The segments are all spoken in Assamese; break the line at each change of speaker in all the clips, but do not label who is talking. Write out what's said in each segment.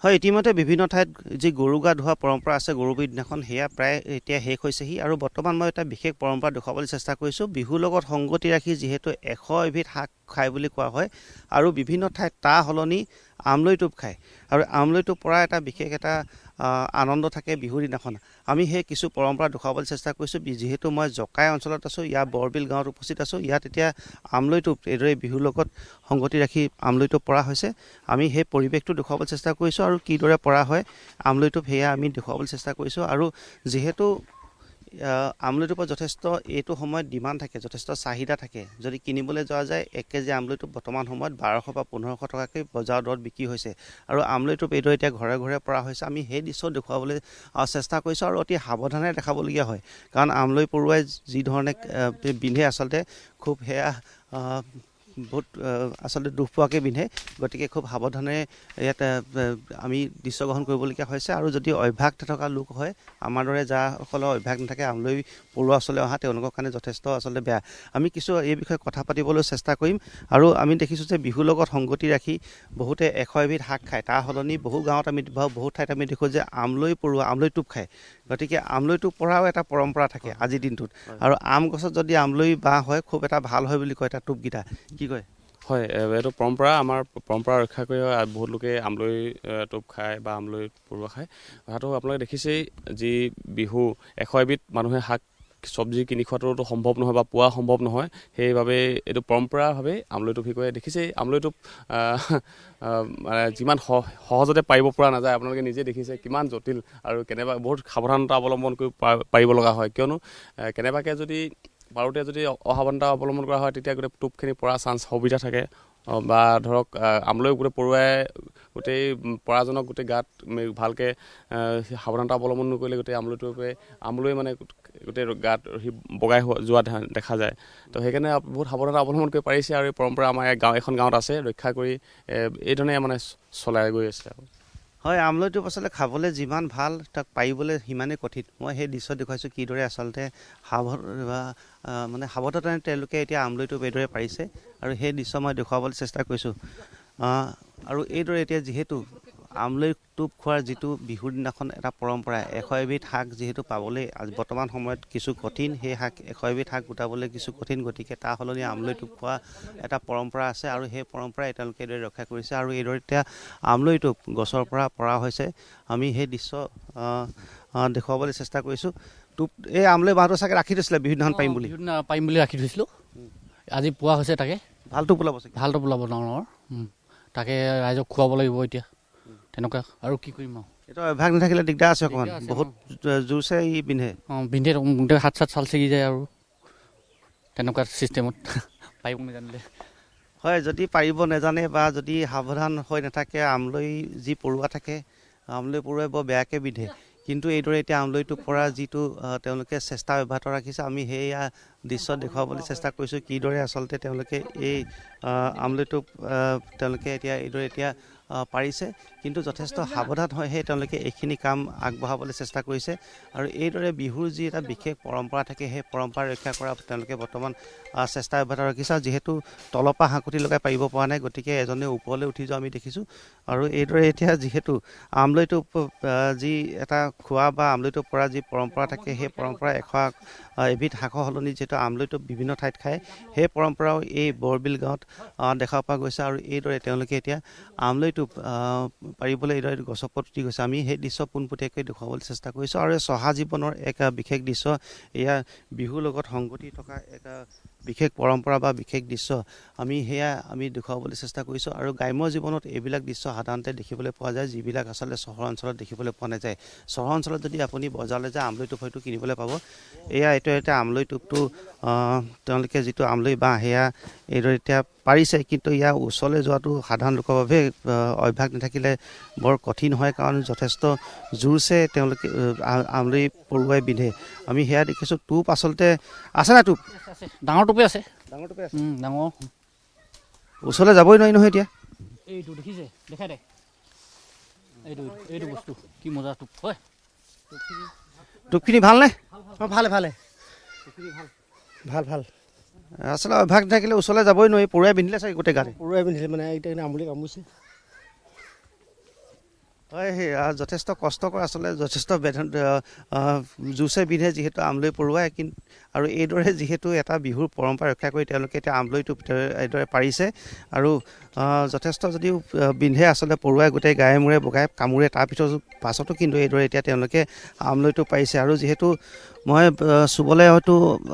হয়, ইতিমধ্যে বিভিন্ন ঠাইত যি গৰু গা ধোৱা পৰম্পৰা আছে গৰু বিহুৰ দিনাখন সেয়া প্ৰায় এতিয়া শেষ হৈছেহি আৰু বৰ্তমান মই এটা বিশেষ পৰম্পৰা দেখুৱাবলৈ চেষ্টা কৰিছোঁ। বিহুৰ লগত সংগতি ৰাখি যিহেতু 100 এবিধ শাক খায় বুলি কোৱা হয় আৰু বিভিন্ন ঠাইত তাৰ সলনি আমলৈ টোপ খায় আৰু আমলৈ টোপ পৰা এটা বিশেষ এটা আনন্দ থাকে বিহুৰ দিনাখন। আমি সেই কিছু পৰম্পৰা দেখুৱাবলৈ চেষ্টা কৰিছোঁ। যিহেতু মই জকাই অঞ্চলত আছোঁ, ইয়াৰ বৰবিল গাঁৱত উপস্থিত আছোঁ। ইয়াত এতিয়া আমলৈ টোপ এইদৰে বিহুৰ লগত সংগতি ৰাখি আমলৈ টোপ পৰা হৈছে। আমি সেই পৰিৱেশটো দেখুৱাবলৈ চেষ্টা কৰিছোঁ আৰু কিদৰে পৰা হয় আমলৈ টোপ সেয়া আমি দেখুৱাবলৈ চেষ্টা কৰিছোঁ। আৰু যিহেতু আমলৈ টোপৰ যথেষ্ট এইটো সময়ত ডিমাণ্ড থাকে, যথেষ্ট চাহিদা থাকে। যদি কিনিবলৈ যোৱা যায় 1 কেজি আমলৈ টোপ বৰ্তমান সময়ত 1200 বা 1500 টকাকৈ বজাৰ দৰত বিক্ৰী হৈছে আৰু আমলৈ টোপ এইদৰে এতিয়া ঘৰে ঘৰে পৰা হৈছে। আমি সেই দৃশ্য দেখুৱাবলৈ চেষ্টা কৰিছোঁ আৰু অতি সাৱধানে দেখাবলগীয়া হয়, কাৰণ আমলৈ পৰুৱাই যি ধৰণে বিন্ধে আচলতে খুব সেয়া বহুত আচলতে দুখ পোৱাকৈ বিন্ধে। গতিকে খুব সাৱধানে ইয়াত আমি দৃশ্য গ্ৰহণ কৰিবলগীয়া হৈছে। আৰু যদি অভ্যাস থকা লোক হয়, আমাৰ দৰে যাসকলৰ অভ্যাস নাথাকে আমলৈ পৰুৱা ওচৰলৈ অহা, তেওঁলোকৰ কাৰণে যথেষ্ট আচলতে বেয়া। আমি কিছু এই বিষয়ে কথা পাতিবলৈ চেষ্টা কৰিম। আৰু আমি দেখিছোঁ যে বিহুৰ লগত সংগতি ৰাখি বহুতে 100 এবিধ শাক খায়, তাৰ সলনি বহু গাঁৱত আমি বহু ঠাইত আমি দেখোঁ যে আমলৈ পৰুৱা আমলৈ টোপ খায়। গতিকে আমলৈ টোপ পৰাও এটা পৰম্পৰা থাকে আজিৰ দিনটোত। আৰু আম গছত যদি আমলৈ বাঁহ হয় খুব এটা ভাল হয় বুলি কয় এটা টোপকেইটা, কি কয়?
হয়, এইটো পৰম্পৰা, আমাৰ পৰম্পৰা ৰক্ষা কৰি বহুত লোকে আমলৈ টোপ খায় বা আমলৈ পৰুৱা খায়। কথাটো আপোনালোকে দেখিছেই, যি বিহু 100 এবিধ মানুহে শাক চব্জি কিনি খোৱাটোতো সম্ভৱ নহয় বা পোৱা সম্ভৱ নহয়। সেইবাবে এইটো পৰম্পৰাভাৱে আমলৈ টোপ শিকোৱাই দেখিছেই। আমলৈ টোপ মানে যিমান সহজতে পাৰিব পৰা নাযায়। আপোনালোকে নিজে দেখিছে কিমান জটিল আৰু কেনেবা বহুত সাৱধানতা অৱলম্বন কৰি পাৰিব লগা হয়। কিয়নো কেনেবাকৈ যদি পাৰোঁতে যদি অসাৱধানতা অৱলম্বন কৰা হয়, তেতিয়া গোটেই টোপখিনি পৰা সুবিধা থাকে। বা ধৰক আমলৈ গোটেই পৰুৱাই গোটেই পৰাজনক গোটেই গাত ভালকৈ সাৱধানতা অৱলম্বন নকৰিলে গোটেই আমলৈ মানে গোটেই গাত বগাই যোৱা দেখা যায়। তো সেইকাৰণে বহুত সাৱধানতা অৱলম্বন কৰি পাৰিছে আৰু এই পৰম্পৰা আমাৰ এখন গাঁৱত আছে, ৰক্ষা কৰি এইধৰণে মানে চলাই গৈ আছে আৰু।
হয়, আমলৈ টোপ আচলতে খাবলৈ যিমান ভাল তাক পাৰিবলৈ সিমানেই কঠিন। মই সেই দৃশ্য দেখুৱাইছোঁ কিদৰে আচলতে সাৱধানে তেওঁলোকে এতিয়া আমলৈ টোপ এইদৰে পাৰিছে আৰু সেই দৃশ্য মই দেখুৱাবলৈ চেষ্টা কৰিছোঁ। আৰু এইদৰে এতিয়া যিহেতু আমলৈ টোপ খোৱাৰ যিটো বিহুৰ দিনাখন এটা পৰম্পৰা, 100 এবিধ শাক যিহেতু পাবলৈ বৰ্তমান সময়ত কিছু কঠিন, সেই 100 এবিধ শাক গোটাবলৈ কিছু কঠিন। গতিকে তাৰ সলনি আমলৈ টোপ খোৱা এটা পৰম্পৰা আছে আৰু সেই পৰম্পৰাই তেওঁলোকে এইদৰে ৰক্ষা কৰিছে। আৰু এইদৰে এতিয়া আমলৈ টোপ গছৰ পৰা হৈছে। আমি সেই দৃশ্য দেখুৱাবলৈ চেষ্টা কৰিছোঁ। টোপ এই আমলৈ বাঁহটো চাগে ৰাখি থৈছিলে বিহুদিনাখন পাৰিম বুলি
ৰাখি থৈছিলোঁ। আজি পোৱা হৈছে, তাকে
ভাল টোপ ওলাব চাগে,
ভাল টোপ ওলাব ডাঙৰ। তাকে ৰাইজক খুৱাব লাগিব এতিয়া, তেনেকুৱা আৰু কি কৰিম আৰু।
এইটো অভ্যাস নাথাকিলে দিগদাৰ আছে অকণমান, বহুত জোৰছে ই বিন্ধে
বিন্ধে হাত চাত চাল ছিগি যায় আৰু তেনেকুৱা ছিষ্টেমত পাৰিব নাজানিলে।
হয়, যদি পাৰিব নাজানে বা যদি সাৱধান হৈ নাথাকে, আমলৈ যি পৰুৱা থাকে, আমলৈ পৰুৱাই বৰ বেয়াকৈ বিন্ধে। কিন্তু এইদৰে এতিয়া আমলৈ টোপ পৰা যিটো তেওঁলোকে চেষ্টা অব্যাহত ৰাখিছে, আমি সেয়া দৃশ্য দেখুৱাবলৈ চেষ্টা কৰিছোঁ কিদৰে আচলতে তেওঁলোকে এই আমলৈ টোপ তেওঁলোকে এইদৰে এতিয়া পাৰিছে। কিন্তু যথেষ্ট সাৱধান হৈহে তেওঁলোকে এইখিনি কাম আগবঢ়াবলৈ চেষ্টা কৰিছে। আৰু এইদৰে বিহুৰ যি এটা বিশেষ পৰম্পৰা থাকে, সেই পৰম্পৰা ৰক্ষা কৰা তেওঁলোকে বৰ্তমান চেষ্টা অব্যাহত ৰাখিছে। যিহেতু তলৰ পৰা হাঁকুটি লগাই পাৰিব পৰা নাই, গতিকে এজনে ওপৰলৈ উঠি যোৱা আমি দেখিছোঁ। আৰু এইদৰে এতিয়া যিহেতু আমলৈ টোপ যি এটা খোৱা বা আমলৈ টোপ পৰা যি পৰম্পৰা থাকে, সেই পৰম্পৰা 100 এবিধ শাকৰ সলনি যিহেতু আমলৈ টোপ বিভিন্ন ঠাইত খায়, সেই পৰম্পৰাও এই বৰবিল গাঁৱত দেখা পোৱা গৈছে। আৰু এইদৰে তেওঁলোকে এতিয়া আমলৈ টোপ পাৰিবলৈ এইদৰে গছৰ ওপৰত উঠি গৈছে। আমি সেই দৃশ্য পোনপটীয়াকৈ দেখুৱাবলৈ চেষ্টা কৰিছোঁ। আৰু এই চহা জীৱনৰ এক বিশেষ দৃশ্য, এয়া বিহুৰ লগত সংগতি থকা এক বিশেষ পৰম্পৰা বা বিশেষ দৃশ্য আমি দেখুৱাবলৈ চেষ্টা কৰিছোঁ। আৰু গ্ৰাম্য জীৱনত এইবিলাক দৃশ্য সাধাৰণতে দেখিবলৈ পোৱা যায়, যিবিলাক আচলতে চহৰ অঞ্চলত দেখিবলৈ পোৱা নাযায়। চহৰ অঞ্চলত যদি আপুনি বজাৰলৈ যায় আমলৈ টোপ হয়তো কিনিবলৈ পাব। এইটো এতিয়া আমলৈ টোপটো তেওঁলোকে যিটো আমলৈ বাঁহ সেয়া এইদৰে এতিয়া পাৰিছে, কিন্তু ইয়াৰ ওচৰলৈ যোৱাটো সাধাৰণ লোকৰ বাবে অভ্যাস নাথাকিলে বৰ কঠিন হয়, কাৰণ যথেষ্ট জোৰছে তেওঁলোকে আমলৈ পৰুৱাই বিন্ধে। আমি সেয়া দেখিছোঁ। টোপ আচলতে আছে নাই? টোপ
ডাঙৰ টোপে আছে,
ডাঙৰ টোপে আছে,
ডাঙৰ।
ওচৰলৈ যাবই নোৱাৰি নহয় এতিয়া।
এইটো দেখিছে, দেখাই দে এইটো বস্তু কি মজা টোপ হয়।
টোপখিনি ভালনে?
ভালে ভাল।
আচলতে অভ্যাস নাথাকিলে ওচৰলৈ যাবই নোৱাৰি, পৰুৱাই বিন্ধিলে চাগে গোটেই গাতে।
পৰুৱাই পিন্ধিলে মানে এতিয়া আমুলি কামুৰিছে।
হয় যথেষ্ট কষ্টকৰ আচলতে যথেষ্ট জোৰছে বিন্ধে যিহেতু আমলৈ পৰুৱাই কিন্তু আৰু এইদৰে যিহেতু এটা বিহুৰ পৰম্পৰা ৰক্ষা কৰি তেওঁলোকে এতিয়া আমলৈটো এইদৰে পাৰিছে আৰু যথেষ্ট যদিও বিন্ধে আচলতে পৰুৱাই গোটেই গায়ে মূৰে বগাই কামোৰে পাছতো কিন্তু এইদৰে এতিয়া তেওঁলোকে আমলৈটো পাৰিছে আৰু যিহেতু মই চুবলৈ হয়তো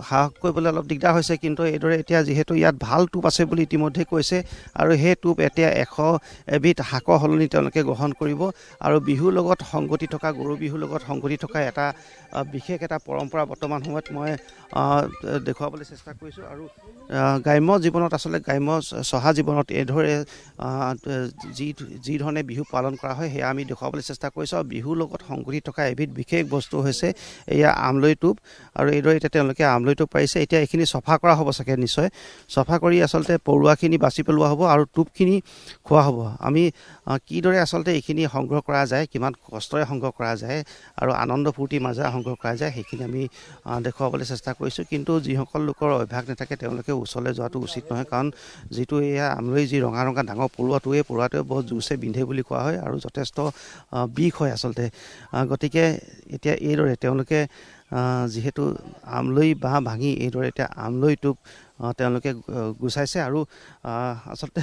সাহস কৰিবলৈ অলপ দিগদাৰ হৈছে কিন্তু এইদৰে এতিয়া যিহেতু ইয়াত ভাল টোপ আছে বুলি ইতিমধ্যে কৈছে আৰু সেই টোপ এতিয়া 100 এবিধ শাকৰ সলনি তেওঁলোকে গ্ৰহণ কৰিব আৰু বিহুৰ লগত সংগতি থকা গৰু বিহুৰ লগত সংগতি থকা এটা বিশেষ এটা পৰম্পৰা বৰ্তমান সময়ত মই দেখুৱাবলৈ চেষ্টা কৰিছোঁ আৰু গ্ৰাম্য জীৱনত আচলতে গ্ৰাম্য চহা জীৱনত এইদৰে যি ধৰণে বিহু পালন কৰা হয় সেয়া আমি দেখুৱাবলৈ চেষ্টা কৰিছোঁ আৰু বিহুৰ লগত সংগতি থকা এবিধ বিশেষ বস্তু হৈছে এয়া আমলৈ টোপ আৰু এইদৰে এতিয়া তেওঁলোকে আমলৈ টোপ পাৰিছে এতিয়া এইখিনি চফা কৰা হ'ব চাগে নিশ্চয় চফা কৰি আচলতে পৰুৱাখিনি বাছি পেলোৱা হ'ব আৰু টোপখিনি খোৱা হ'ব আমি কিদৰে আচলতে এইখিনি সংগ্ৰহ কৰা যায় কিমান কষ্টৰে সংগ্ৰহ কৰা যায় আৰু আনন্দ ফূৰ্তিৰ মাজেৰে সংগ্ৰহ কৰা যায় সেইখিনি আমি দেখুৱাবলৈ চেষ্টা কৰিছোঁ কিন্তু যিসকল লোকৰ অভ্যাস নাথাকে তেওঁলোকে ওচৰলৈ যোৱাটো উচিত নহয় কাৰণ যিটো এয়া আমলৈ যি ৰঙা ৰঙা ডাঙৰ পৰুৱাটোৱে বহুত জোৰছে বিন্ধে বুলি কোৱা হয় আৰু যথেষ্ট বিষ হয় আচলতে গতিকে এতিয়া এইদৰে তেওঁলোকে যিহেতু আমলৈ বাঁহ ভাঙি এইদৰে এতিয়া আমলৈ টোপ তেওঁলোকে গুচাইছে আৰু আচলতে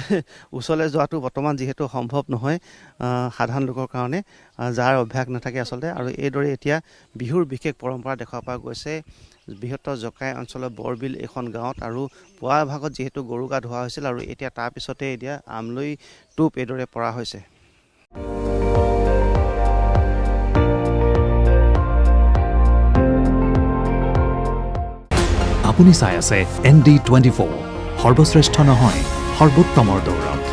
ওচৰলৈ যোৱাটো বৰ্তমান যিহেতু সম্ভৱ নহয় সাধাৰণ লোকৰ কাৰণে যাৰ অভ্যাস নাথাকে আচলতে আৰু এইদৰে এতিয়া বিহুৰ বিশেষ পৰম্পৰা দেখুৱাব পৰা গৈছে বৃহত্তৰ জকাই অঞ্চলৰ বৰবিল এখন গাঁৱত আৰু পুৱাৰ ভাগত যিহেতু গৰু গা ধোৱা হৈছিল আৰু এতিয়া তাৰপিছতে এতিয়া আমলৈ টোপ এইদৰে পৰা হৈছে
আপুনি চাই আছে ND24 সৰ্বশ্ৰেষ্ঠ নহয় সৰ্বোত্তমৰ দৌৰত